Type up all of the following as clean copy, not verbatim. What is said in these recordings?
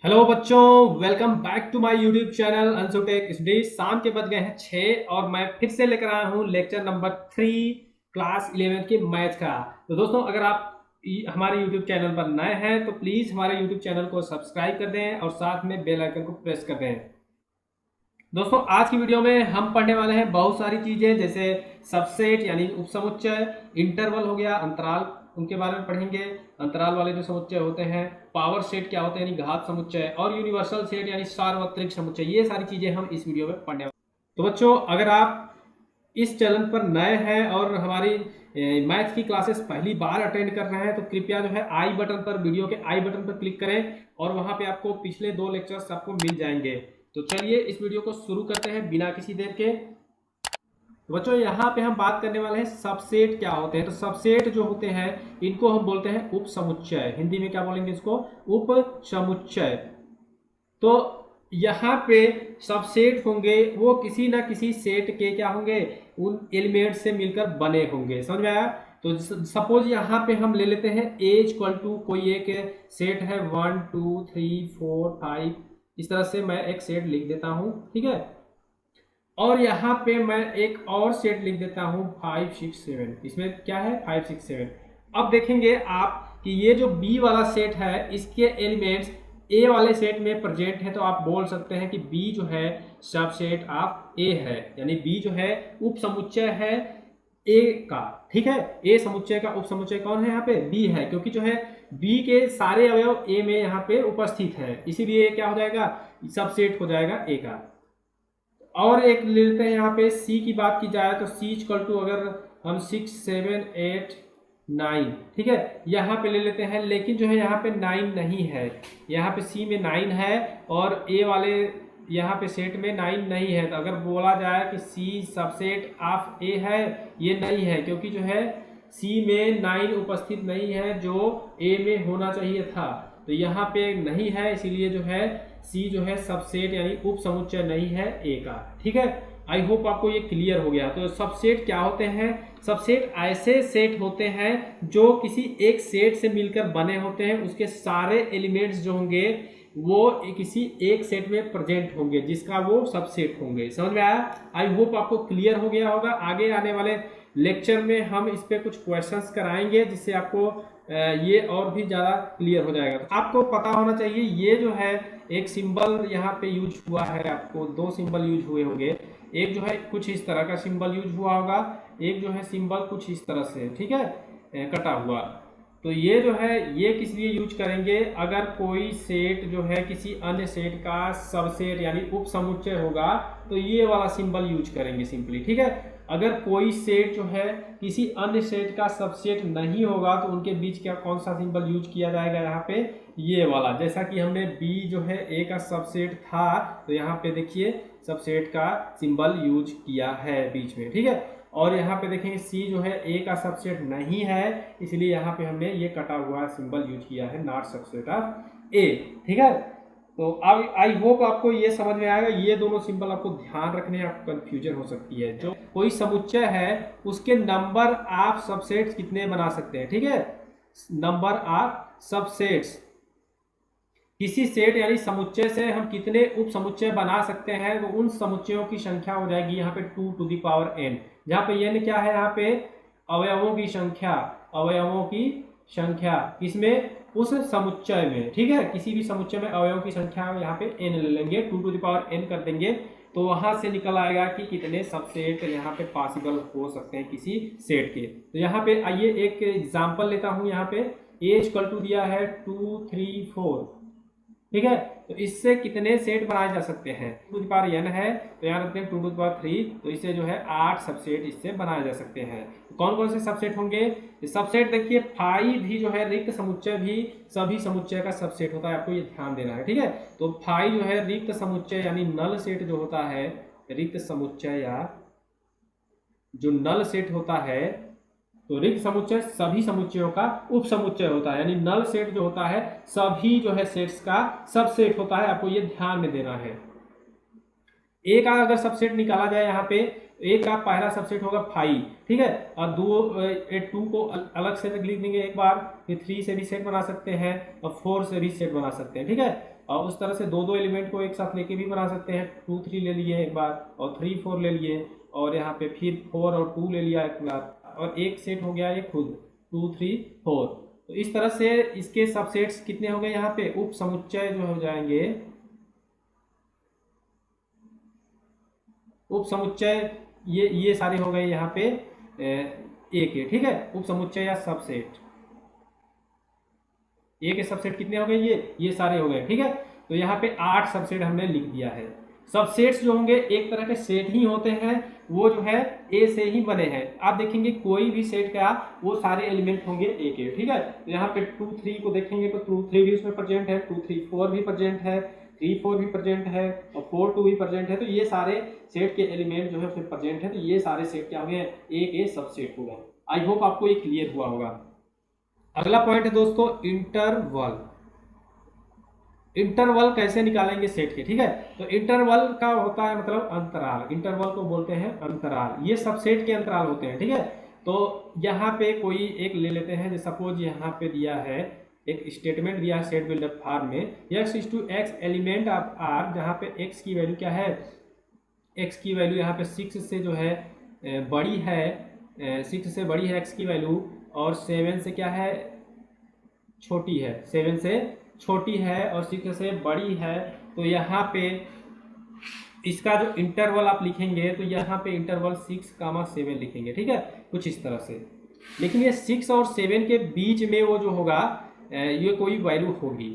Hello बच्चों, welcome back to my YouTube channel Anshutech. इस डे शाम के बज गए हैं 6 और मैं फिर से लेकर आया हूं लेक्चर नंबर 3 क्लास 11 के मैथ का। तो दोस्तों, अगर आप हमारे यूट्यूब चैनल पर नए हैं तो प्लीज़ हमारे यूट्यूब चैनल को सब्सक्राइब कर दें और साथ में बेल आइकन को प्रेस कर दें। दोस्तों, आज की वीडियो में हम पढ़ने वाले हैं बहुत सारी चीज़ें, जैसे सबसेट यानी उपसमुच्चय, इंटरवल हो गया, अंतराल, उनके बारे में पढ़ेंगे। अंतराल वाले जो समुच्चय होते हैं, पावर सेट क्या होते हैं यानी घात समुच्चय, और यूनिवर्सल सेट यानी सार्वत्रिक समुच्चय। ये सारी चीज़ें हम इस वीडियो में पढ़ने वाले हैं। तो बच्चों, अगर आप इस चैनल पर नए हैं और हमारी मैथ की क्लासेस पहली बार अटेंड कर रहे हैं तो कृपया जो है आई बटन पर, वीडियो के आई बटन पर क्लिक करें और वहां पे आपको पिछले 2 लेक्चर्स आपको मिल जाएंगे। तो चलिए इस वीडियो को शुरू करते हैं बिना किसी देर के। तो बच्चों, यहाँ पे हम बात करने वाले हैं सबसेट क्या होते हैं। तो सबसेट जो होते हैं इनको हम बोलते हैं उपसमुच्चय। हिंदी में क्या बोलेंगे इसको? उपसमुच्चय। तो यहाँ पे सबसेट होंगे वो किसी ना किसी सेट के क्या होंगे, उन एलिमेंट से मिलकर बने होंगे। समझ में आया? तो सपोज यहाँ पे हम ले लेते हैं ए इक्वल टू कोई एक सेट है 1 2 3 4 5, इस तरह से मैं एक सेट लिख देता हूँ, ठीक है। और यहाँ पे मैं एक और सेट लिख देता हूँ 5 6 7। इसमें क्या है? 5 6 7। अब देखेंगे आप कि ये जो बी वाला सेट है इसके एलिमेंट्स ए वाले सेट में प्रेजेंट है, तो आप बोल सकते हैं कि बी जो है सबसेट ऑफ ए है, यानी बी जो है उपसमुच्चय है ए का, ठीक है। ए समुच्चय का उपसमुच्चय कौन है? यहाँ पे बी है, क्योंकि जो है बी के सारे अवयव ए में यहाँ पे उपस्थित है, इसीलिए क्या हो जाएगा? सबसेट हो जाएगा ए का। और एक ले लेते हैं यहाँ पे सी की बात की जाए तो सी इक्वल टू, अगर हम 6 7 8 9, ठीक है, यहाँ पे ले लेते हैं, लेकिन जो है यहाँ पे 9 नहीं है। यहाँ पे सी में 9 है और ए वाले यहाँ पे सेट में 9 नहीं है। तो अगर बोला जाए कि सी सबसेट ऑफ ए है, ये नहीं है, क्योंकि जो है सी में 9 उपस्थित नहीं है जो ए में होना चाहिए था। तो यहाँ पे नहीं है, इसीलिए जो है सी जो है सबसेट यानी उपसमुच्चय नहीं है ए का, ठीक है। आई होप आपको ये क्लियर हो गया। तो सबसेट क्या होते हैं? सबसेट ऐसे सेट होते हैं जो किसी एक सेट से मिलकर बने होते हैं, उसके सारे एलिमेंट्स जो होंगे वो किसी एक सेट में प्रेजेंट होंगे, जिसका वो सबसेट होंगे। समझ में आया? आई होप आपको क्लियर हो गया होगा। आगे आने वाले लेक्चर में हम इस पे कुछ क्वेश्चंस कराएंगे, जिससे आपको ये और भी ज़्यादा क्लियर हो जाएगा। तो आपको पता होना चाहिए ये जो है एक सिंबल यहाँ पे यूज हुआ है, आपको 2 सिंबल यूज हुए होंगे। एक जो है कुछ इस तरह का सिंबल यूज हुआ होगा, एक जो है सिंबल कुछ इस तरह से, ठीक है, कटा हुआ। तो ये जो है ये किस लिए यूज करेंगे? अगर कोई सेट जो है किसी अन्य सेट का सबसेट यानी उपसमुच्चय होगा तो ये वाला सिंबल यूज करेंगे सिंपली, ठीक है। अगर कोई सेट जो है किसी अन्य सेट का सबसेट नहीं होगा तो उनके बीच क्या कौन सा सिंबल यूज किया जाएगा? यहाँ पे ये वाला। जैसा कि हमने बी जो है ए का सबसेट था, तो यहाँ पे देखिए सबसेट का सिंबल यूज किया है बीच में, ठीक है। और यहाँ पे देखेंगे सी जो है ए का सबसेट नहीं है, इसलिए यहाँ पे हमने ये कटा हुआ सिंबल यूज किया है, नॉट सबसेट ऑफ ए, ठीक है। तो अब आई होप आपको ये समझ में आएगा। ये दोनों सिंबल आपको ध्यान रखने, आपको कंफ्यूजन हो सकती है। जो कोई समुच्चय है उसके नंबर ऑफ सबसेट्स कितने बना सकते हैं, ठीक है, नंबर ऑफ सबसेट्स। किसी सेट यानी समुच्चय से हम कितने उप समुच्चय बना सकते हैं, तो उन समुच्चयों की संख्या हो जाएगी यहाँ पे 2 टू द पावर n, जहाँ पे n क्या है? यहाँ पे अवयवों की संख्या, अवयवों की संख्या किसमें? उस समुच्चय में, ठीक है। किसी भी समुच्चय में अवयवों की संख्या यहाँ पे n ले लेंगे, 2 टू द पावर n कर देंगे, तो वहां से निकल आएगा कि कितने सबसेट यहाँ पे पॉसिबल हो सकते हैं किसी सेट के। तो यहाँ पे आइए एक एग्जाम्पल लेता हूँ। यहाँ पे a इक्वल टू दिया है 2 3 4, ठीक है। तो इससे कितने सेट बनाए जा सकते हैं? 2 टू द पावर n है, तो यहाँ रखते हैं 2 टू द पावर 3, तो इससे जो है 8 सबसेट इससे बनाए जा सकते हैं। तो कौन कौन से सबसेट होंगे? सबसेट देखिए 5 भी जो है रिक्त समुच्चय भी सभी समुच्चय का सबसेट होता है, आपको ये ध्यान देना है, ठीक है। तो 5 जो है रिक्त समुच्चय यानी नल सेट जो होता है, रिक्त समुच्चय या जो नल सेट होता है, तो रिक्त समुच्चय सभी समुच्चयों का उपसमुच्चय होता है, यानी नल सेट जो होता है सभी जो है सेट्स का सबसेट होता है। आपको ये ध्यान में देना है। ए का अगर सबसेट निकाला जाए यहाँ पे एक का पहला सबसेट होगा 5, ठीक है, और 2 को अलग से लिख देंगे एक बार, फिर 3 से भी सेट बना सकते हैं और 4 से भी सेट बना सकते हैं, ठीक है। और उस तरह से दो दो एलिमेंट को एक साथ लेके भी बना सकते हैं, 2 3 ले लिए एक बार और 3 4 ले लिए, और यहाँ पे फिर 4 और 2 ले लिया एक बार, और एक सेट हो गया ये खुद 2 3 4। तो इस तरह से इसके सबसेट्स कितने हो गए यहाँ पे, उप समुच्चय जो हो जाएंगे, उप समुच्चय ये सारे हो गए यहाँ पे ए के, ठीक है, उप समुच्चय या सबसेट ए के सबसेट कितने हो गए, ये सारे हो गए, ठीक है। तो यहाँ पे 8 सबसेट हमने लिख दिया है। सबसेट्स जो होंगे एक तरह के सेट ही होते हैं, वो जो है ए से ही बने हैं। आप देखेंगे कोई भी सेट का वो सारे एलिमेंट होंगे ए के, ठीक है। तो यहाँ पे 2 3 को देखेंगे तो 2 3 भी उसमें प्रेजेंट है, 2 3 4 भी प्रेजेंट है, 3 4 भी प्रेजेंट है और 4 2 भी प्रेजेंट है। तो ये सारे सेट के एलिमेंट जो है उसमें प्रेजेंट है। तो ये सारे सेट क्या हो गए, ए के सबसेट हो गए। आई होप आपको ये क्लियर हुआ होगा। अगला पॉइंट है दोस्तों इंटरवल। इंटरवल कैसे निकालेंगे सेट के, ठीक है। तो इंटरवल का होता है मतलब अंतराल, इंटरवल को बोलते हैं अंतराल, ये सब सेट के अंतराल होते हैं, ठीक है। तो यहाँ पे कोई एक ले लेते हैं, जैसे सपोज यहाँ पे दिया है एक स्टेटमेंट दिया है सेट बिल्डअप फॉर्म में, x is to x element of R, जहाँ पे x की वैल्यू क्या है, x की वैल्यू यहाँ पे 6 से जो है बड़ी है, 6 से बड़ी है x की वैल्यू, और 7 से क्या है, छोटी है, 7 से छोटी है और 6 से बड़ी है। तो यहाँ पे इसका जो इंटरवल आप लिखेंगे तो यहाँ पे इंटरवल 6,7 लिखेंगे, ठीक है, कुछ इस तरह से। लेकिन ये 6 और 7 के बीच में वो जो होगा ये कोई वैल्यू होगी।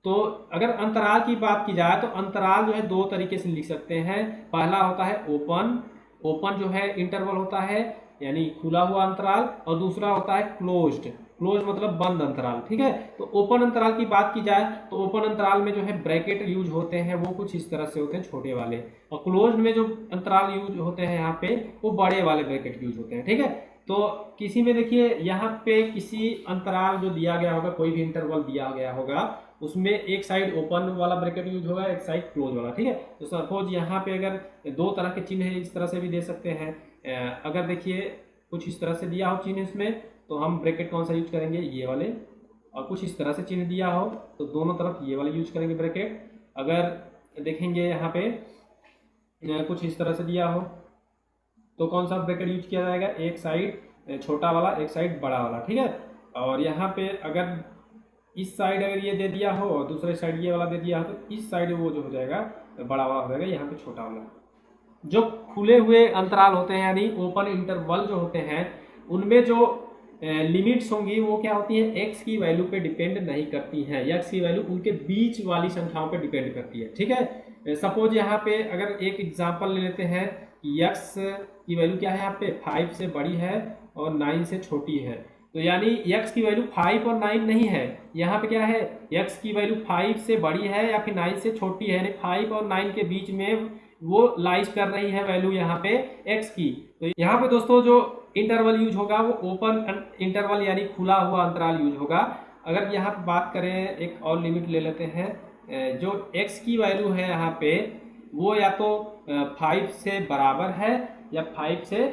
तो अगर अंतराल की बात की जाए तो अंतराल जो है दो तरीके से लिख सकते हैं। पहला होता है ओपन, ओपन जो है इंटरवल होता है यानी खुला हुआ अंतराल, और दूसरा होता है क्लोज्ड, क्लोज मतलब बंद अंतराल, ठीक है। तो ओपन अंतराल की बात की जाए तो ओपन अंतराल में जो है ब्रैकेट यूज होते हैं, वो कुछ इस तरह से होते हैं छोटे वाले, और क्लोज्ड में जो अंतराल यूज होते हैं यहाँ पे वो बड़े वाले ब्रैकेट यूज होते हैं, ठीक है। तो किसी में देखिए यहाँ पे किसी अंतराल जो दिया गया होगा, कोई भी इंटरवल दिया गया होगा, उसमें एक साइड ओपन वाला ब्रैकेट यूज होगा, एक साइड क्लोज वाला, ठीक है। तो सपोज यहाँ पे अगर दो तरह के चिन्ह है, इस तरह से भी दे सकते हैं। अगर देखिए कुछ इस तरह से दिया हो चिन्ह इसमें, तो हम ब्रैकेट कौन सा यूज करेंगे, ये वाले, और कुछ इस तरह से चिन्ह दिया हो तो दोनों तरफ ये वाले यूज करेंगे ब्रैकेट। अगर देखेंगे यहाँ पे कुछ इस तरह से दिया हो तो कौन सा ब्रैकेट यूज किया जाएगा, एक साइड छोटा वाला, एक साइड बड़ा वाला, ठीक है। और यहाँ पे अगर इस साइड अगर ये दे दिया हो और दूसरे साइड ये वाला दे दिया हो तो इस साइड वो जो हो जाएगा बड़ा वाला हो जाएगा, यहाँ पे छोटा वाला। जो खुले हुए अंतराल होते हैं यानी ओपन इंटरवल जो होते हैं, उनमें जो लिमिट्स होंगी वो क्या होती है, x की वैल्यू पे डिपेंड नहीं करती हैं, x की वैल्यू उनके बीच वाली संख्याओं पे डिपेंड करती है, ठीक है। सपोज यहाँ पे अगर एक एग्जांपल ले लेते हैं, x की वैल्यू क्या है, यहाँ पे 5 से बड़ी है और 9 से छोटी है। तो यानी x की वैल्यू 5 और 9 नहीं है, यहाँ पे क्या है, x की वैल्यू 5 से बड़ी है या फिर 9 से छोटी है, यानी 5 और 9 के बीच में वो लाइज कर रही है वैल्यू यहाँ पे x की। तो यहाँ पे दोस्तों जो इंटरवल यूज होगा वो ओपन इंटरवल यानी खुला हुआ अंतराल यूज होगा। अगर यहाँ पे बात करें, एक और लिमिट ले लेते हैं, जो x की वैल्यू है यहाँ पे वो या तो 5 से बराबर है या 5 से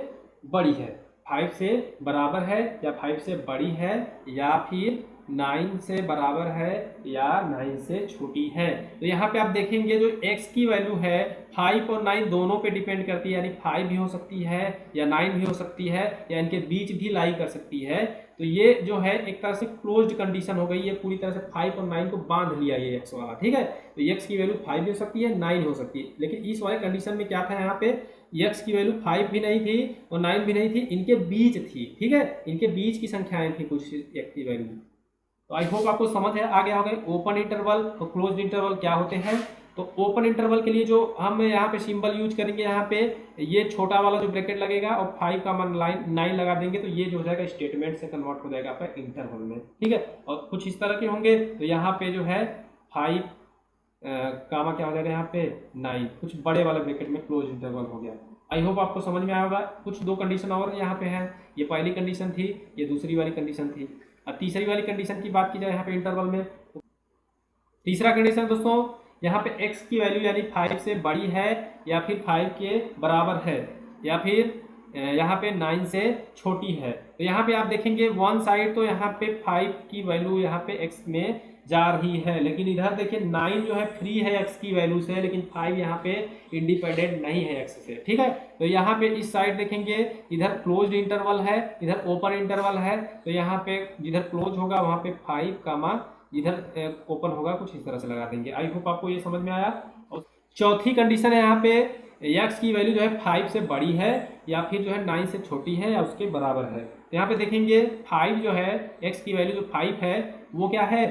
बड़ी है, 5 से बराबर है या 5 से बड़ी है, या फिर 9 से बराबर है या 9 से छोटी है। तो यहाँ पे आप देखेंगे जो x की वैल्यू है 5 और 9 दोनों पे डिपेंड करती है, यानी 5 भी हो सकती है या 9 भी हो सकती है या इनके बीच भी लाई कर सकती है। तो ये जो है एक तरह से क्लोज्ड कंडीशन हो गई, ये पूरी तरह से 5 और 9 को बांध लिया ये x वाला, ठीक है। तो x की वैल्यू 5 भी हो सकती है, 9 हो सकती है। लेकिन इस वाले कंडीशन में क्या था, यहाँ पे x की वैल्यू 5 भी नहीं थी और 9 भी नहीं थी, इनके बीच थी, ठीक है, इनके बीच की संख्याएं थी कुछ x की वैल्यू। तो आई होप आपको समझ है आ गया होगा ओपन इंटरवल और क्लोज्ड इंटरवल क्या होते हैं। तो ओपन इंटरवल के लिए जो हम यहाँ पे सिंबल यूज करेंगे, यहाँ पे ये छोटा वाला जो ब्रैकेट लगेगा और 5 का मान 9 लगा देंगे, तो ये जो हो जाएगा स्टेटमेंट से कन्वर्ट हो जाएगा आपका इंटरवल में, ठीक है। और कुछ इस तरह के होंगे, तो यहाँ पे जो है 5 कामा क्या हो जाएगा, यहाँ पे 9, कुछ बड़े वाले ब्रैकेट में क्लोज इंटरवल हो गया। आई होप आपको समझ में आया होगा। कुछ दो कंडीशन और यहाँ पे है, ये पहली कंडीशन थी, ये दूसरी वाली कंडीशन थी। अब तीसरी वाली कंडीशन की बात की जाए यहाँ पे इंटरवल में, तीसरा कंडीशन दोस्तों यहाँ पे x की वैल्यू यानी 5 से बड़ी है या फिर 5 के बराबर है। या फिर यहाँ पे 9 से छोटी है। तो यहाँ पे आप देखेंगे वन साइड तो यहाँ पे 5 की वैल्यू यहाँ पे x में जा रही है, लेकिन इधर देखिए 9 जो है फ्री है x की वैल्यू से, लेकिन 5 यहाँ पे इंडिपेंडेंट नहीं है x से। ठीक है, तो यहाँ पे इस साइड देखेंगे इधर क्लोज्ड इंटरवल है, इधर ओपन इंटरवल है। तो यहाँ पे जिधर क्लोज होगा वहाँ पे 5 कामा इधर ओपन होगा, कुछ इस तरह से लगा देंगे। आई होप आपको ये समझ में आया। और चौथी कंडीशन है यहाँ पे x की वैल्यू जो है 5 से बड़ी है या फिर जो है 9 से छोटी है या उसके बराबर है। तो यहाँ पे देखेंगे 5 जो है x की वैल्यू जो 5 है वो क्या है,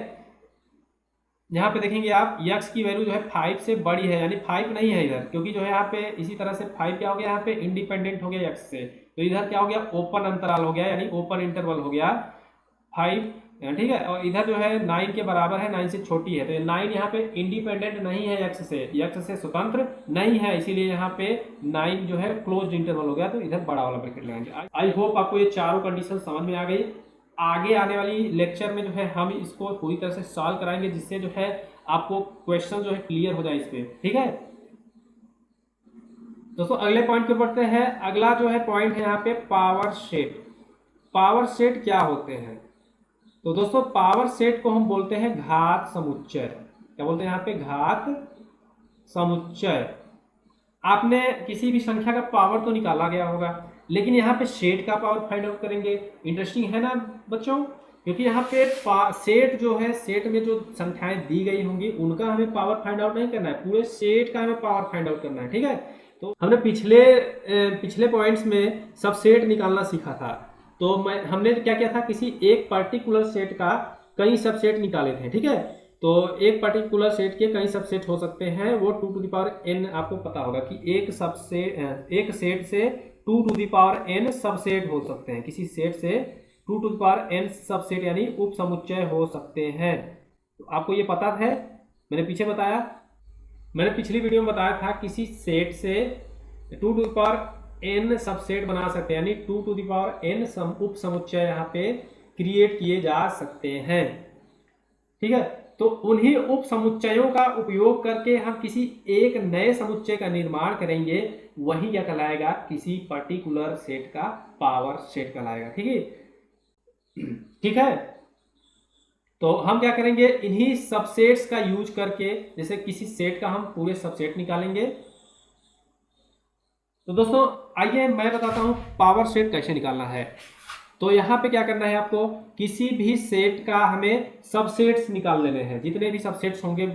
यहाँ पे देखेंगे आप x की वैल्यू जो है 5 से बड़ी है, यानी 5 नहीं है इधर, क्योंकि जो है यहाँ पे इसी तरह से 5 क्या हो गया यहाँ पे इंडिपेंडेंट हो गया x से। तो इधर क्या हो गया ओपन अंतराल हो गया, यानी ओपन इंटरवल हो गया 5। ठीक है, और इधर जो है 9 के बराबर है, 9 से छोटी है। तो ये 9 यहाँ पे इंडिपेंडेंट नहीं है x से स्वतंत्र नहीं है, इसीलिए यहाँ पे 9 जो है क्लोज्ड इंटरवल हो गया। तो इधर बड़ा वाला ब्रैकेट लगाएंगे। आई होप आपको ये चारों कंडीशन समझ में आ गई। आगे आने वाली लेक्चर में जो है हम इसको पूरी तरह से सॉल्व कराएंगे, जिससे जो है आपको क्वेश्चन जो है क्लियर हो जाए इस पे। ठीक है दोस्तों, अगले पॉइंट पे बढ़ते हैं। अगला जो है पॉइंट है यहाँ पे पावर सेट। पावर सेट क्या होते हैं? तो दोस्तों पावर सेट को हम बोलते हैं घात समुच्चय। क्या बोलते हैं यहाँ पे? घात समुच्चय। आपने किसी भी संख्या का पावर तो निकाला गया होगा, लेकिन यहाँ पे सेट का पावर फाइंड आउट करेंगे। इंटरेस्टिंग है ना बच्चों, क्योंकि यहाँ पे सेट जो है, सेट में जो संख्याएं दी गई होंगी उनका हमें पावर फाइंड आउट नहीं करना है, पूरे सेट का हमें पावर फाइंड आउट करना है। ठीक है, तो हमने पिछले पॉइंट्स में सबसेट निकालना सीखा था। तो हमने क्या किया था, किसी एक पर्टिकुलर सेट का कई सबसेट निकाले थे। ठीक है, तो एक पर्टिकुलर सेट के कई सबसेट हो सकते हैं, वो 2 टू द पावर n आपको पता होगा कि एक सेट से 2 to the power n subset हो सकते हैं। किसी सेट से 2 to the power n subset यानी उप समुच्चय हो सकते हैं। तो आपको ये पता है, मैंने पीछे बताया, मैंने पिछली वीडियो में बताया था किसी सेट से 2 to the power n subset बना सकते हैं, यानी 2 टू द पावर n उप समुच्चय यहाँ पे क्रिएट किए जा सकते हैं। ठीक है, तो उन्हीं उप समुच्चयों का उपयोग करके हम किसी एक नए समुच्चय का निर्माण करेंगे, वही क्या कहलाएगा, किसी पर्टिकुलर सेट का पावर सेट कहलाएगा। ठीक है, ठीक है, तो हम क्या करेंगे, इन्हीं सबसेट्स का यूज करके, जैसे किसी सेट का हम पूरे सबसेट निकालेंगे। तो दोस्तों आइए मैं बताता हूं पावर सेट कैसे निकालना है। तो यहाँ पे क्या करना है आपको, किसी भी सेट का हमें सबसेट्स निकाल लेने हैं। जितने भी सबसेट्स होंगे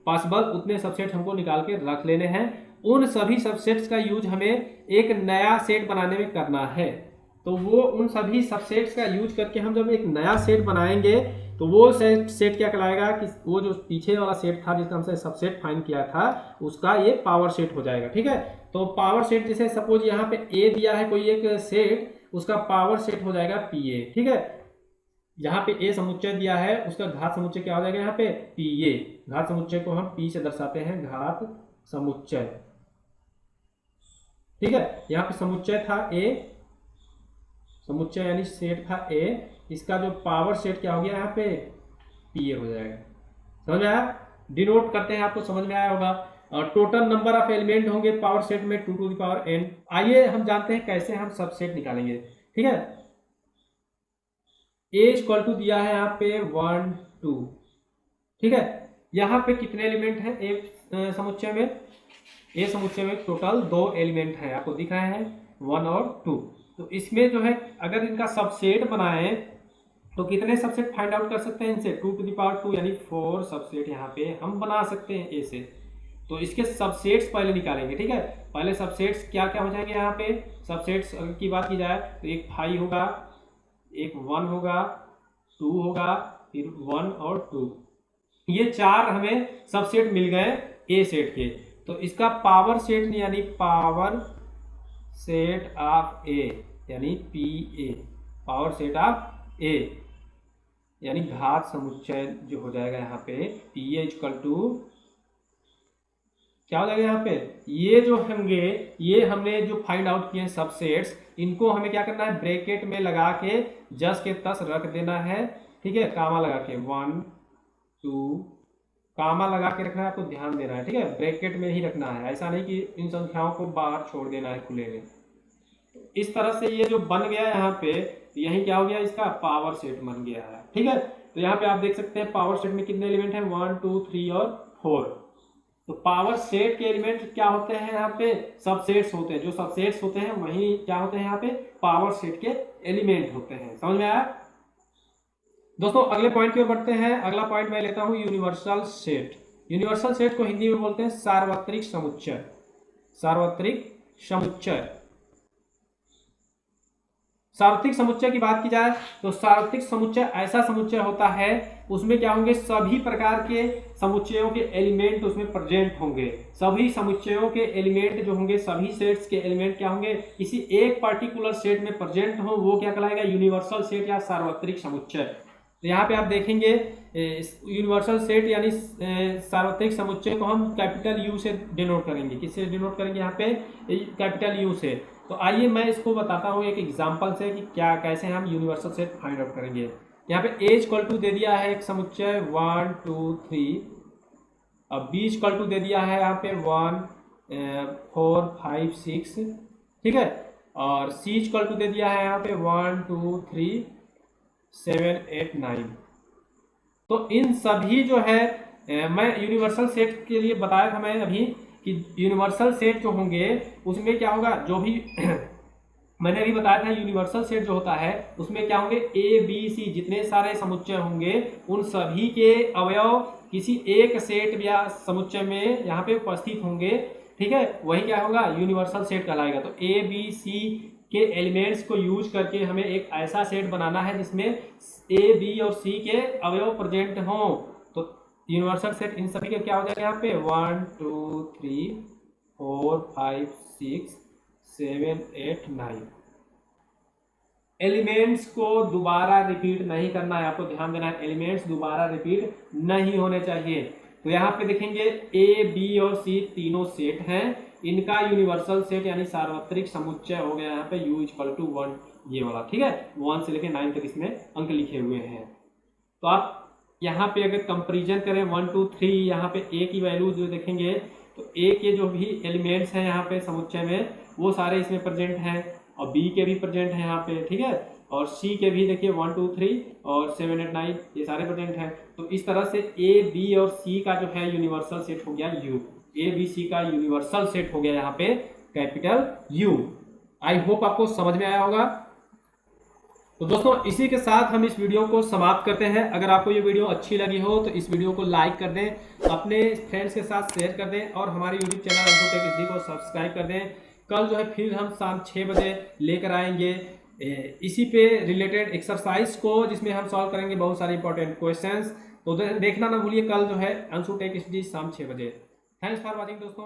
पॉसिबल उतने सबसेट्स हमको निकाल के रख लेने हैं। उन सभी सबसेट्स का यूज हमें एक नया सेट बनाने में करना है। तो वो उन सभी सबसेट्स का यूज करके हम जब एक नया सेट बनाएंगे तो वो सेट क्या कहलाएगा कि वो जो पीछे वाला सेट था जिसका हमसे सबसेट फाइंड किया था उसका ये पावर सेट हो जाएगा। ठीक है, तो पावर सेट जैसे सपोज यहाँ पे ए दिया है कोई एक सेट, उसका पावर सेट हो जाएगा पी ए। ठीक है, यहाँ पे ए समुच्चय दिया है, उसका घात समुच्चय क्या हो जाएगा यहाँ पे पी ए। घात समुच्चय को हम पी से दर्शाते हैं, घात समुच्चय। ठीक है, यहाँ पे समुच्चय था ए, समुच्चय यानी सेट था ए, इसका जो पावर सेट क्या हो गया यहाँ पे पी ए हो जाएगा। समझ में आया? डिनोट करते हैं, आपको समझ में आया होगा। और टोटल नंबर ऑफ एलिमेंट होंगे पावर सेट में 2 टू द पावर n। आइए हम जानते हैं कैसे हम सबसेट निकालेंगे। ठीक है, a इक्वल टू दिया है यहाँ पे 1 2। ठीक है, यहाँ पे कितने एलिमेंट हैं ए समुच्चय में? ए समुच्चय में टोटल 2 एलिमेंट हैं, आपको दिख रहे हैं 1 और 2। तो इसमें जो है अगर इनका सबसेट बनाएं तो कितने सबसेट फाइंड आउट कर सकते हैं इनसे? 2 टू द पावर 2 यानी 4 सबसेट यहाँ पे हम बना सकते हैं ए से। तो इसके सबसेट्स पहले निकालेंगे। ठीक है, पहले सबसेट्स क्या क्या हो जाएंगे यहाँ पे? सबसेट्स की बात की जाए तो एक 5 होगा, एक 1 होगा, 2 होगा, फिर 1 और 2। ये 4 हमें सबसेट मिल गए ए सेट के। तो इसका पावर सेट यानी पावर सेट ऑफ ए यानी P A, power set of A यानी घात समुच्चय जो हो जाएगा यहाँ पे पी ए इक्वल टू क्या हो जाएगा यहाँ पे, ये जो होंगे, ये हमने जो फाइंड आउट किए सबसेट्स, इनको हमें क्या करना है, ब्रैकेट में लगा के जस के तस रख देना है। ठीक है, कामा लगा के 1 2 कामा लगा के रखना है, आपको ध्यान देना है। ठीक है, ब्रैकेट में ही रखना है, ऐसा नहीं कि इन संख्याओं को बाहर छोड़ देना है खुले में। इस तरह से ये जो बन गया है यहाँ पे, यही क्या हो गया, इसका पावर सेट बन गया है। ठीक है, तो यहाँ पे आप देख सकते हैं पावर सेट में कितने एलिमेंट हैं, 1 2 3 और 4। तो पावर सेट के एलिमेंट क्या होते हैं, यहाँ पे सबसेट्स होते हैं। जो सबसेट्स होते हैं वही क्या होते हैं, यहाँ पे पावर सेट के एलिमेंट होते हैं। समझ में आया दोस्तों? अगले पॉइंट की ओर बढ़ते हैं। अगला पॉइंट मैं लेता हूं यूनिवर्सल सेट। यूनिवर्सल सेट को हिंदी में बोलते हैं सार्वत्रिक समुच्चय। सार्वत्रिक समुच्चय। सार्वत्रिक समुच्चय की बात की जाए तो सार्वत्रिक समुच्चय ऐसा समुच्चय होता है, उसमें क्या होंगे, सभी प्रकार के समुच्चयों के एलिमेंट उसमें प्रेजेंट होंगे। सभी समुच्चयों के एलिमेंट जो होंगे, सभी सेट्स के एलिमेंट क्या होंगे, किसी एक पर्टिकुलर सेट में प्रेजेंट हो, वो क्या कहलाएगा, यूनिवर्सल सेट या सार्वत्रिक समुच्चय। तो यहाँ पे आप देखेंगे यूनिवर्सल सेट यानी सार्वत्रिक समुच्चय को हम कैपिटल यू से डिनोट करेंगे। किससे डिनोट करेंगे, यहाँ पे कैपिटल यू से। तो आइए मैं इसको बताता हूँ एक एग्जांपल से कि क्या कैसे हम यूनिवर्सल सेट फाइंड आउट करेंगे। यहाँ पे ए इक्वल टू दे दिया है एक समुच्चय 1 2 3, अब बी इक्वल टू दे दिया है यहाँ पे 1 4 5 6, ठीक है, और सी इक्वल टू दे दिया है यहाँ पे 1 2 3 7 8 9। तो इन सभी जो है मैं यूनिवर्सल सेट के लिए बताया था मैं अभी कि यूनिवर्सल सेट जो होंगे उसमें क्या होगा, जो भी मैंने अभी बताया था यूनिवर्सल सेट जो होता है उसमें क्या होंगे, ए बी सी जितने सारे समुच्चय होंगे उन सभी के अवयव किसी एक सेट या समुच्चय में यहाँ पे उपस्थित होंगे। ठीक है, वही क्या होगा, यूनिवर्सल सेट कहलाएगा। तो ए बी सी के एलिमेंट्स को यूज करके हमें एक ऐसा सेट बनाना है जिसमें ए बी और सी के अवयव प्रेजेंट हों। तो यूनिवर्सल सेट इन सभी का क्या हो जाएगा, यहाँ पे 1 2 3 4 5 6 7 8 9। एलिमेंट्स को दोबारा रिपीट नहीं करना है, आपको ध्यान देना है, एलिमेंट्स दोबारा रिपीट नहीं होने चाहिए। तो यहाँ पे देखेंगे ए बी और सी तीनों सेट हैं, इनका यूनिवर्सल सेट यानी सार्वत्रिक समुच्चय हो गया यहाँ पे u इक्वल टू 1, ये वाला। ठीक है, 1 से लेकर 9 तक इसमें अंक लिखे हुए हैं। तो आप यहाँ पे अगर कंपैरिजन करें 1 2 3, यहाँ पे a की वैल्यू जो देखेंगे तो a के जो भी एलिमेंट्स हैं यहाँ पे समुच्चय में वो सारे इसमें प्रेजेंट हैं, और b के भी प्रेजेंट हैं यहाँ पे। ठीक है, और c के भी देखिए 1 2 3 और 7 8 9 ये सारे प्रेजेंट हैं। तो इस तरह से a b और c का जो है यूनिवर्सल सेट हो गया u। ए बी सी का यूनिवर्सल सेट हो गया यहाँ पे कैपिटल यू। आई होप आपको समझ में आया होगा। तो दोस्तों इसी के साथ हम इस वीडियो को समाप्त करते हैं। अगर आपको ये वीडियो अच्छी लगी हो तो इस वीडियो को लाइक कर दें, अपने फ्रेंड्स के साथ शेयर कर दें और हमारे यूट्यूब चैनल अंशुटेक SD को सब्सक्राइब कर दें। कल जो है फिर हम शाम 6 बजे लेकर आएंगे इसी पे रिलेटेड एक्सरसाइज को, जिसमें हम सॉल्व करेंगे बहुत सारे इंपॉर्टेंट क्वेश्चंस। तो देखना ना भूलिए कल जो है अंशुटेक SD शाम 6 बजे। थैंक्स फॉर वॉचिंग दोस्तों।